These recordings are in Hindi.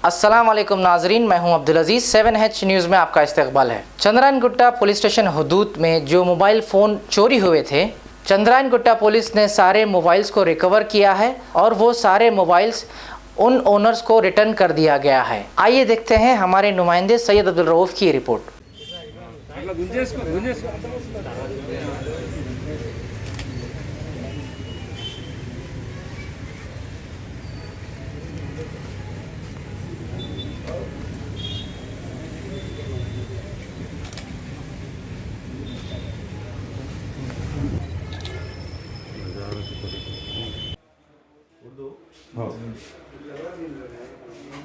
अस्सलाम वालेकुम नाजरीन, मैं हूं अब्दुल अजीज़। 7H न्यूज़ में आपका इस्तकबाल है। चंद्रायन गुट्टा पुलिस स्टेशन हदूद में जो मोबाइल फ़ोन चोरी हुए थे, चंद्रायन गुट्टा पुलिस ने सारे मोबाइल्स को रिकवर किया है और वो सारे मोबाइल्स उन ओनर्स को रिटर्न कर दिया गया है। आइए देखते हैं हमारे नुमाइंदे सैयद अब्दुल रऊफ़ की रिपोर्ट।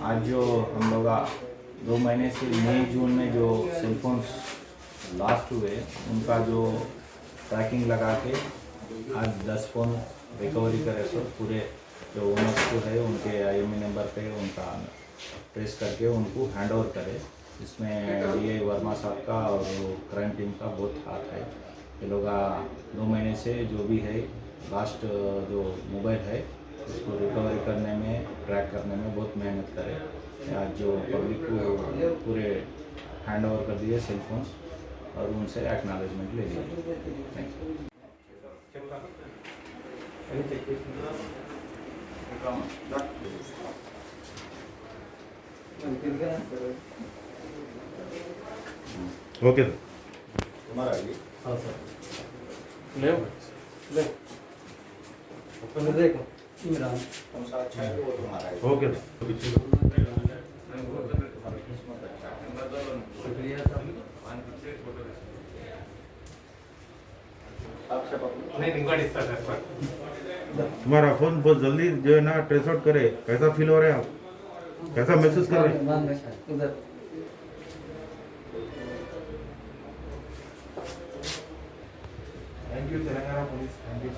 आज जो हम लोग 2 महीने से मई जून में जो सेलफोन्स लास्ट हुए उनका जो ट्रैकिंग लगा के आज 10 फ़ोन रिकवरी करे। सो पूरे जो ओनर्स को है उनके IMEI नंबर पे उनका ट्रेस करके उनको हैंड ओवर करे। इसमें DI वर्मा साहब का और क्राइम टीम का बहुत हाथ है। ये लोग 2 महीने से जो भी है लास्ट जो मोबाइल है उसको रिकवरी करने में, ट्रैक करने में बहुत मेहनत करे। आज जो पब्लिक को पूरे हैंड ओवर कर दिए सेलफोन्स और उनसे एक्नॉलेजमेंट ले लिया। ओके तुम्हारा आइए। हाँ सर, ले ले अपन देखो इमरान कौन सा अच्छा है वो तुम्हारा है। ओके शुक्रिया सर। नहीं गाड़ी स्टार्ट है। तुम्हारा फोन बहुत जल्दी जो है ना ट्रेस आउट करे। कैसा फील हो रहा है आप? कैसा महसूस कर रहे हैं? उधर thank you Telangana police, thank you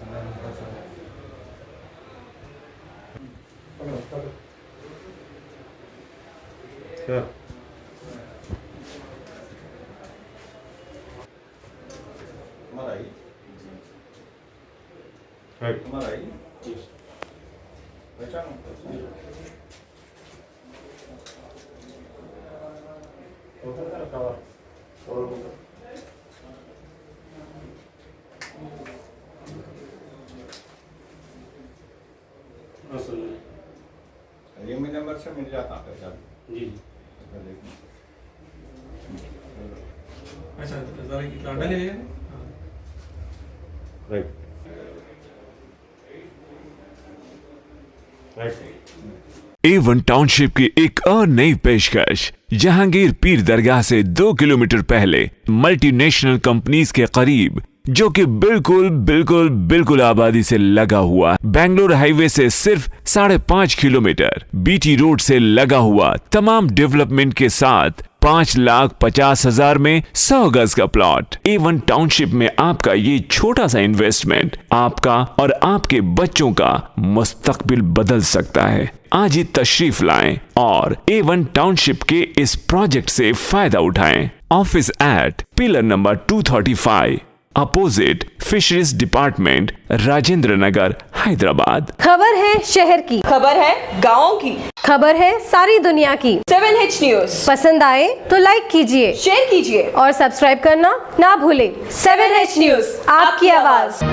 sir. तुम्हारा आइए। राइट, तुम्हारा आइए। पहचानो IMEI नंबर से मिल जाता है पहचान। जी अच्छा जरा इतना डाले राइट, राइट। A1 टाउनशिप की एक और नई पेशकश। जहांगीर पीर दरगाह से 2 किलोमीटर पहले मल्टीनेशनल कंपनीज के करीब, जो कि बिल्कुल आबादी से लगा हुआ, बेंगलोर हाईवे से सिर्फ 5.5 किलोमीटर, BT रोड से लगा हुआ, तमाम डेवलपमेंट के साथ 5,50,000 में 100 गज का प्लॉट। A1 टाउनशिप में आपका ये छोटा सा इन्वेस्टमेंट आपका और आपके बच्चों का मुस्तकबिल बदल सकता है। आज ही तशरीफ लाएं और A1 टाउनशिप के इस प्रोजेक्ट से फायदा उठाएं। Office at pillar number 235 opposite fisheries department, Rajendra Nagar, Hyderabad. खबर है शहर की, खबर है गाँव की, खबर है सारी दुनिया की। 7H न्यूज़ पसंद आए तो लाइक कीजिए, शेयर कीजिए और सब्सक्राइब करना ना भूलें। 7H न्यूज़, आपकी आवाज।